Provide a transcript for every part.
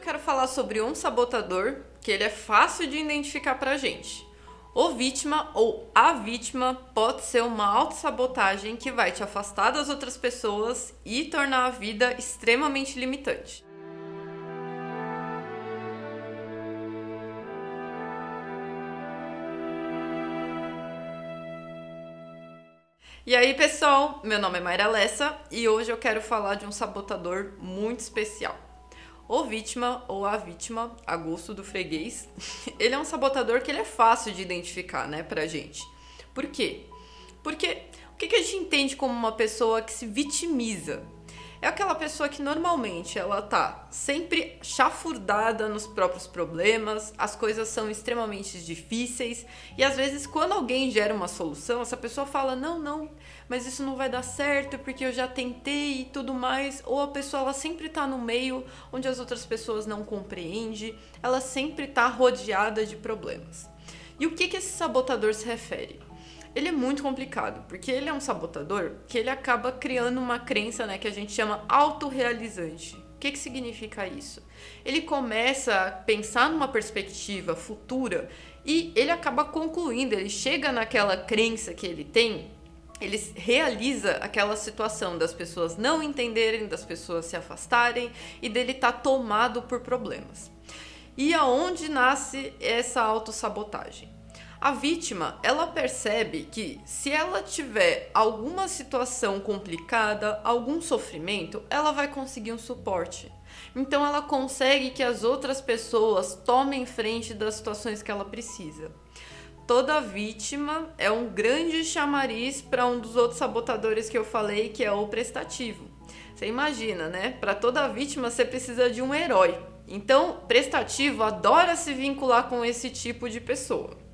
quero falar sobre um sabotador que ele é fácil de identificar pra gente. O vítima ou a vítima pode ser uma autossabotagem que vai te afastar das outras pessoas e tornar a vida extremamente limitante. E aí, pessoal, meu nome é Mayra Lessa e hoje eu quero falar de um sabotador muito especial. O vítima ou a vítima, a gosto do freguês, ele é um sabotador que ele é fácil de identificar, né, pra gente. Por quê? Porque o que a gente entende como uma pessoa que se vitimiza? É aquela pessoa que normalmente ela tá sempre chafurdada nos próprios problemas, as coisas são extremamente difíceis e às vezes quando alguém gera uma solução, essa pessoa fala, não, mas isso não vai dar certo porque eu já tentei e tudo mais, ou a pessoa ela sempre tá no meio onde as outras pessoas não compreendem, ela sempre tá rodeada de problemas. E o que esse sabotador se refere? Ele é muito complicado, porque ele é um sabotador que ele acaba criando uma crença, né, que a gente chama autorrealizante. O que significa isso? Ele começa a pensar numa perspectiva futura e ele acaba concluindo, ele chega naquela crença que ele tem, ele realiza aquela situação das pessoas não entenderem, das pessoas se afastarem e dele estar tomado por problemas. E aonde nasce essa autossabotagem? A vítima, ela percebe que se ela tiver alguma situação complicada, algum sofrimento, ela vai conseguir um suporte. Então ela consegue que as outras pessoas tomem frente das situações que ela precisa. Toda vítima é um grande chamariz para um dos outros sabotadores que eu falei, que é o prestativo. Você imagina, né? Para toda vítima você precisa de um herói. Então, prestativo adora se vincular com esse tipo de pessoa.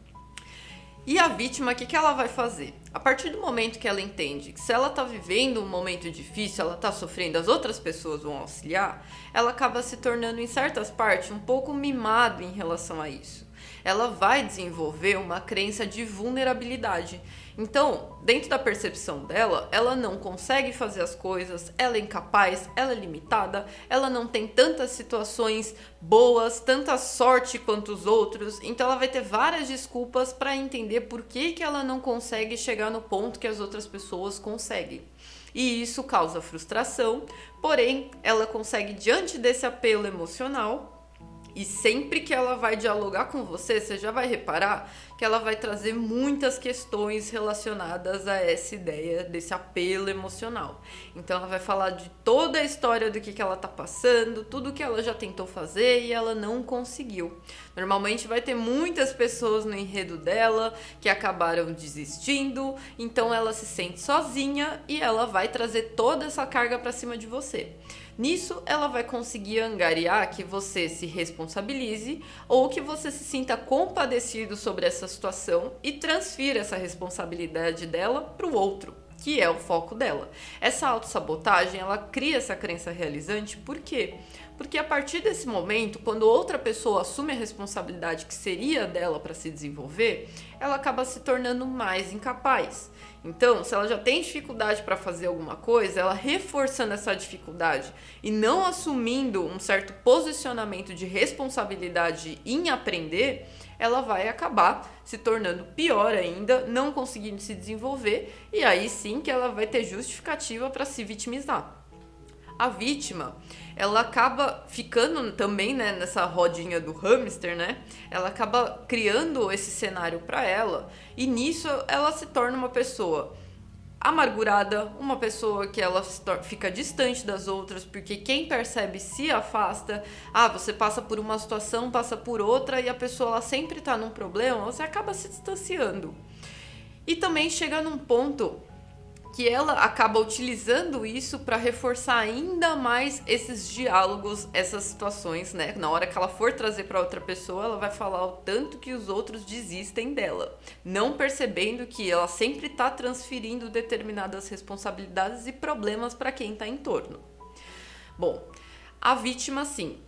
E a vítima, o que ela vai fazer? A partir do momento que ela entende que se ela está vivendo um momento difícil, ela está sofrendo, as outras pessoas vão auxiliar, ela acaba se tornando, em certas partes, um pouco mimado em relação a isso. Ela vai desenvolver uma crença de vulnerabilidade. Então, dentro da percepção dela, ela não consegue fazer as coisas, ela é incapaz, ela é limitada, ela não tem tantas situações boas, tanta sorte quanto os outros, então ela vai ter várias desculpas para entender por que ela não consegue chegar no ponto que as outras pessoas conseguem. E isso causa frustração, porém, ela consegue, diante desse apelo emocional, e sempre que ela vai dialogar com você, você já vai reparar que ela vai trazer muitas questões relacionadas a essa ideia desse apelo emocional. Então ela vai falar de toda a história do que ela tá passando, tudo que ela já tentou fazer e ela não conseguiu. Normalmente vai ter muitas pessoas no enredo dela que acabaram desistindo, então ela se sente sozinha e ela vai trazer toda essa carga para cima de você. Nisso, ela vai conseguir angariar que você se responsabilize ou que você se sinta compadecido sobre essa situação e transfira essa responsabilidade dela para o outro, que é o foco dela. Essa autossabotagem, ela cria essa crença realizante, por quê? Porque a partir desse momento, quando outra pessoa assume a responsabilidade que seria dela para se desenvolver, ela acaba se tornando mais incapaz. Então, se ela já tem dificuldade para fazer alguma coisa, ela reforçando essa dificuldade e não assumindo um certo posicionamento de responsabilidade em aprender, ela vai acabar se tornando pior ainda, não conseguindo se desenvolver, e aí sim que ela vai ter justificativa para se vitimizar. A vítima, ela acaba ficando também, né, nessa rodinha do hamster, né? Ela acaba criando esse cenário para ela e nisso ela se torna uma pessoa amargurada, uma pessoa que ela fica distante das outras, porque quem percebe se afasta. Você passa por uma situação, passa por outra e a pessoa ela sempre tá num problema, você acaba se distanciando. E também chega num ponto que ela acaba utilizando isso para reforçar ainda mais esses diálogos, essas situações, né? Na hora que ela for trazer para outra pessoa, ela vai falar o tanto que os outros desistem dela, não percebendo que ela sempre está transferindo determinadas responsabilidades e problemas para quem está em torno. Bom, a vítima, sim,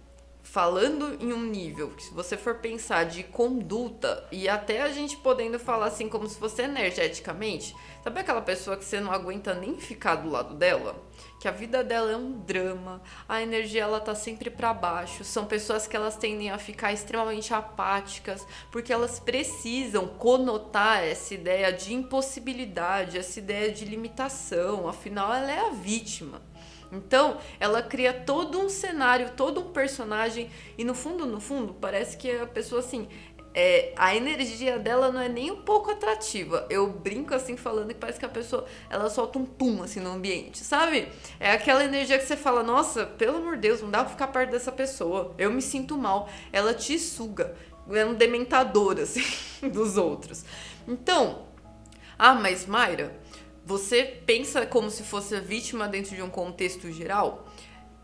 falando em um nível que, se você for pensar de conduta, e até a gente podendo falar assim como se fosse energeticamente, sabe aquela pessoa que você não aguenta nem ficar do lado dela? Que a vida dela é um drama, a energia ela tá sempre para baixo, são pessoas que elas tendem a ficar extremamente apáticas, porque elas precisam conotar essa ideia de impossibilidade, essa ideia de limitação, afinal ela é a vítima. Então, ela cria todo um cenário, todo um personagem, e no fundo, parece que a pessoa, assim, a energia dela não é nem um pouco atrativa. Eu brinco, assim, falando que parece que a pessoa, ela solta um pum, assim, no ambiente, sabe? É aquela energia que você fala, nossa, pelo amor de Deus, não dá pra ficar perto dessa pessoa. Eu me sinto mal. Ela te suga. É um dementador, assim, dos outros. Então, mas Mayra, você pensa como se fosse a vítima dentro de um contexto geral?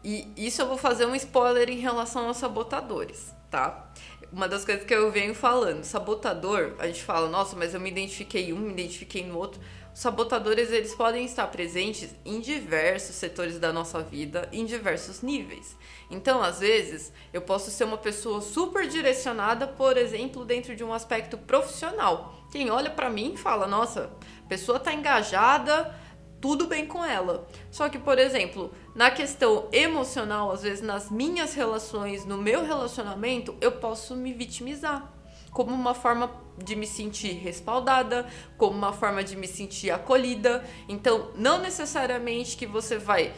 E isso eu vou fazer um spoiler em relação aos sabotadores, tá? Uma das coisas que eu venho falando, sabotador, a gente fala, nossa, mas eu me identifiquei em um, me identifiquei no outro. Os sabotadores, eles podem estar presentes em diversos setores da nossa vida, em diversos níveis. Então, às vezes, eu posso ser uma pessoa super direcionada, por exemplo, dentro de um aspecto profissional. Quem olha pra mim fala, nossa, a pessoa tá engajada, tudo bem com ela. Só que, por exemplo, na questão emocional, às vezes nas minhas relações, no meu relacionamento, eu posso me vitimizar. Como uma forma de me sentir respaldada, como uma forma de me sentir acolhida. Então, não necessariamente que você vai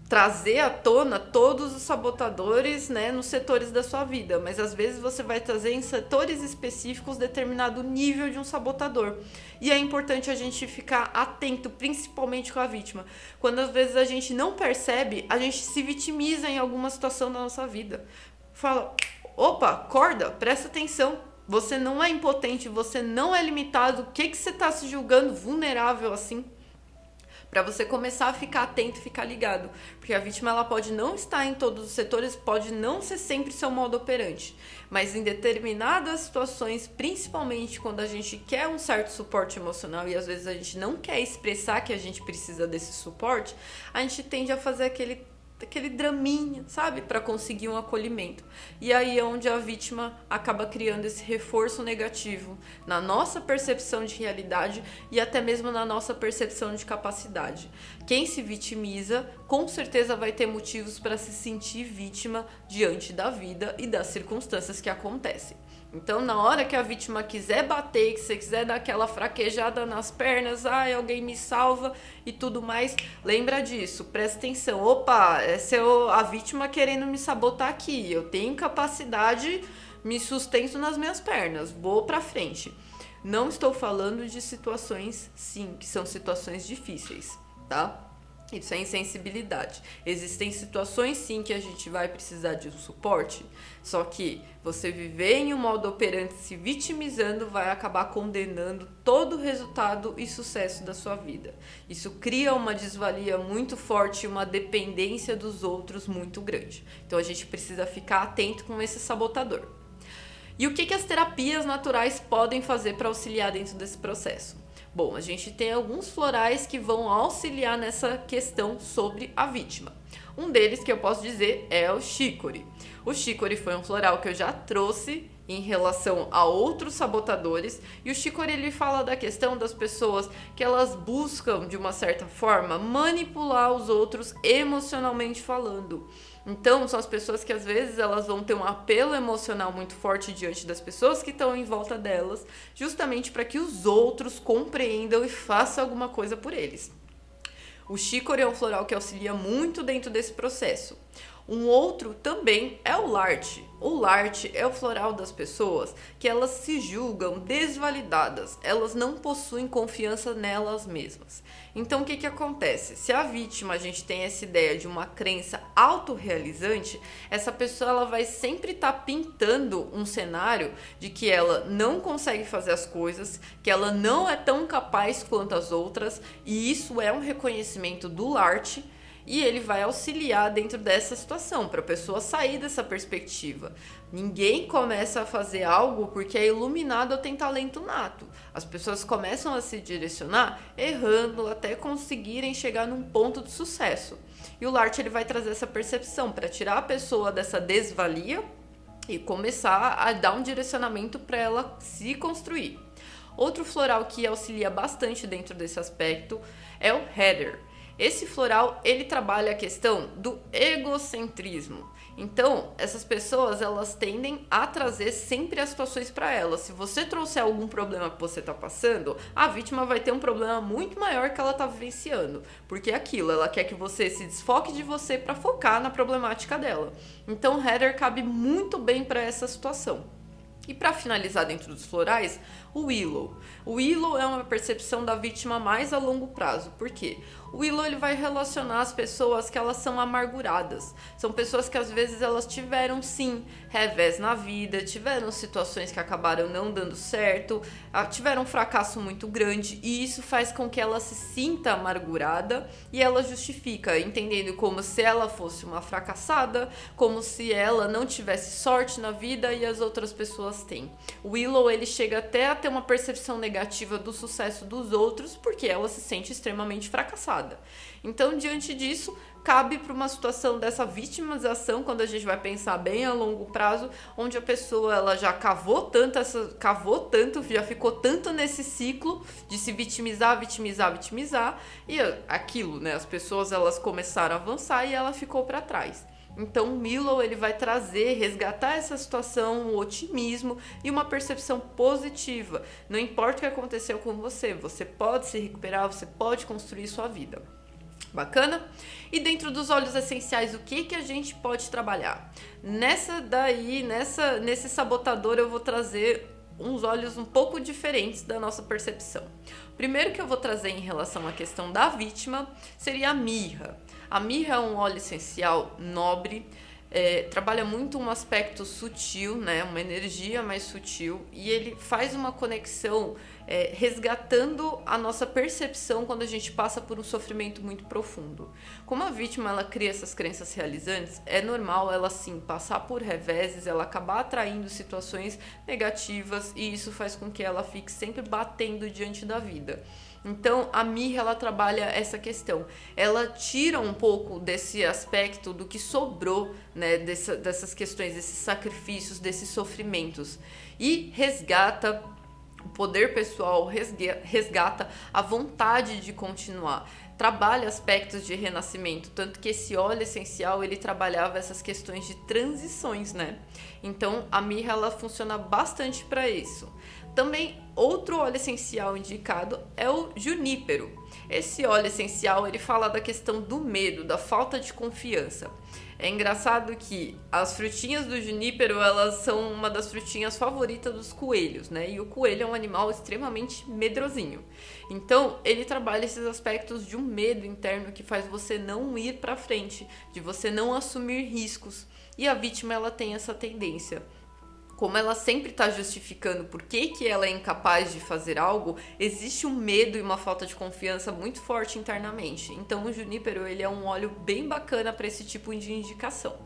trazer à tona todos os sabotadores, né, nos setores da sua vida, mas às vezes você vai trazer em setores específicos determinado nível de um sabotador. E é importante a gente ficar atento, principalmente com a vítima. Quando às vezes a gente não percebe, a gente se vitimiza em alguma situação da nossa vida. Fala, opa, acorda, presta atenção. Você não é impotente, você não é limitado. O que você está se julgando vulnerável assim? Para você começar a ficar atento e ficar ligado. Porque a vítima ela pode não estar em todos os setores, pode não ser sempre seu modo operante. Mas em determinadas situações, principalmente quando a gente quer um certo suporte emocional e às vezes a gente não quer expressar que a gente precisa desse suporte, a gente tende a fazer aquele draminha, sabe? Para conseguir um acolhimento. E aí é onde a vítima acaba criando esse reforço negativo na nossa percepção de realidade e até mesmo na nossa percepção de capacidade. Quem se vitimiza, com certeza vai ter motivos para se sentir vítima diante da vida e das circunstâncias que acontecem. Então, na hora que a vítima quiser bater, que você quiser dar aquela fraquejada nas pernas, alguém me salva e tudo mais, lembra disso, presta atenção. Opa, essa é a vítima querendo me sabotar aqui. Eu tenho capacidade, me sustento nas minhas pernas, vou pra frente. Não estou falando de situações, sim, que são situações difíceis, tá? Isso é insensibilidade. Existem situações sim que a gente vai precisar de um suporte, só que você viver em um modo operante se vitimizando vai acabar condenando todo o resultado e sucesso da sua vida. Isso cria uma desvalia muito forte e uma dependência dos outros muito grande. Então a gente precisa ficar atento com esse sabotador. E o que as terapias naturais podem fazer para auxiliar dentro desse processo? Bom, a gente tem alguns florais que vão auxiliar nessa questão sobre a vítima. Um deles que eu posso dizer é o chicory. O chicory foi um floral que eu já trouxe em relação a outros sabotadores, e o chicory ele fala da questão das pessoas que elas buscam de uma certa forma manipular os outros emocionalmente falando. Então, são as pessoas que às vezes elas vão ter um apelo emocional muito forte diante das pessoas que estão em volta delas, justamente para que os outros compreendam e façam alguma coisa por eles. O chicory é um floral que auxilia muito dentro desse processo. Um outro também é o larte. O larte é o floral das pessoas que elas se julgam desvalidadas, elas não possuem confiança nelas mesmas. Então o que acontece? Se a vítima, a gente tem essa ideia de uma crença autorrealizante, essa pessoa ela vai sempre estar pintando um cenário de que ela não consegue fazer as coisas, que ela não é tão capaz quanto as outras, e isso é um reconhecimento do larte. E ele vai auxiliar dentro dessa situação, para a pessoa sair dessa perspectiva. Ninguém começa a fazer algo porque é iluminado ou tem talento nato. As pessoas começam a se direcionar errando até conseguirem chegar num ponto de sucesso. E o Lart ele vai trazer essa percepção para tirar a pessoa dessa desvalia e começar a dar um direcionamento para ela se construir. Outro floral que auxilia bastante dentro desse aspecto é o Heather. Esse floral, ele trabalha a questão do egocentrismo. Então, essas pessoas, elas tendem a trazer sempre as situações para elas. Se você trouxer algum problema que você está passando, a vítima vai ter um problema muito maior que ela está vivenciando. Porque é aquilo, ela quer que você se desfoque de você para focar na problemática dela. Então, Heather cabe muito bem para essa situação. E para finalizar dentro dos florais, o Willow. O Willow é uma percepção da vítima mais a longo prazo. Por quê? O Willow ele vai relacionar as pessoas que elas são amarguradas. São pessoas que às vezes elas tiveram sim revés na vida, tiveram situações que acabaram não dando certo, tiveram um fracasso muito grande e isso faz com que ela se sinta amargurada e ela justifica, entendendo como se ela fosse uma fracassada, como se ela não tivesse sorte na vida e as outras pessoas têm. O Willow ele chega até a ter uma percepção negativa do sucesso dos outros porque ela se sente extremamente fracassada. Então, diante disso, cabe para uma situação dessa vitimização, quando a gente vai pensar bem a longo prazo, onde a pessoa ela já cavou tanto, já ficou tanto nesse ciclo de se vitimizar, e aquilo, né? As pessoas elas começaram a avançar e ela ficou para trás. Então, o Willow ele vai resgatar essa situação, o otimismo e uma percepção positiva. Não importa o que aconteceu com você, você pode se recuperar, você pode construir sua vida. Bacana? E dentro dos óleos essenciais, o que a gente pode trabalhar? Nesse sabotador eu vou trazer uns óleos um pouco diferentes da nossa percepção. O primeiro que eu vou trazer em relação à questão da vítima seria a mirra. A mirra é um óleo essencial nobre, trabalha muito um aspecto sutil, né? Uma energia mais sutil, e ele faz uma conexão resgatando a nossa percepção quando a gente passa por um sofrimento muito profundo. Como a vítima ela cria essas crenças realizantes, é normal ela sim passar por reveses, ela acabar atraindo situações negativas e isso faz com que ela fique sempre batendo diante da vida. Então, a mirra, ela trabalha essa questão. Ela tira um pouco desse aspecto do que sobrou, né, dessas questões, desses sacrifícios, desses sofrimentos. E resgata o poder pessoal, resgata a vontade de continuar. Trabalha aspectos de renascimento, tanto que esse óleo essencial, ele trabalhava essas questões de transições, né? Então, a mirra, ela funciona bastante para isso. Também, outro óleo essencial indicado é o junípero. Esse óleo essencial, ele fala da questão do medo, da falta de confiança. É engraçado que as frutinhas do junípero, elas são uma das frutinhas favoritas dos coelhos, né? E o coelho é um animal extremamente medrosinho. Então, ele trabalha esses aspectos de um medo interno que faz você não ir para frente, de você não assumir riscos. E a vítima, ela tem essa tendência. Como ela sempre está justificando por que ela é incapaz de fazer algo, existe um medo e uma falta de confiança muito forte internamente. Então o junípero ele é um óleo bem bacana para esse tipo de indicação.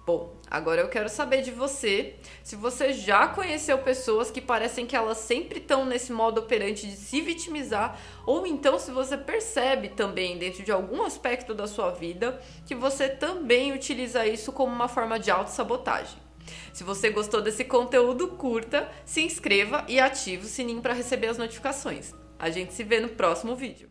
Bom, agora eu quero saber de você, se você já conheceu pessoas que parecem que elas sempre estão nesse modo operante de se vitimizar, ou então se você percebe também dentro de algum aspecto da sua vida que você também utiliza isso como uma forma de autossabotagem. Se você gostou desse conteúdo, curta, se inscreva e ative o sininho para receber as notificações. A gente se vê no próximo vídeo.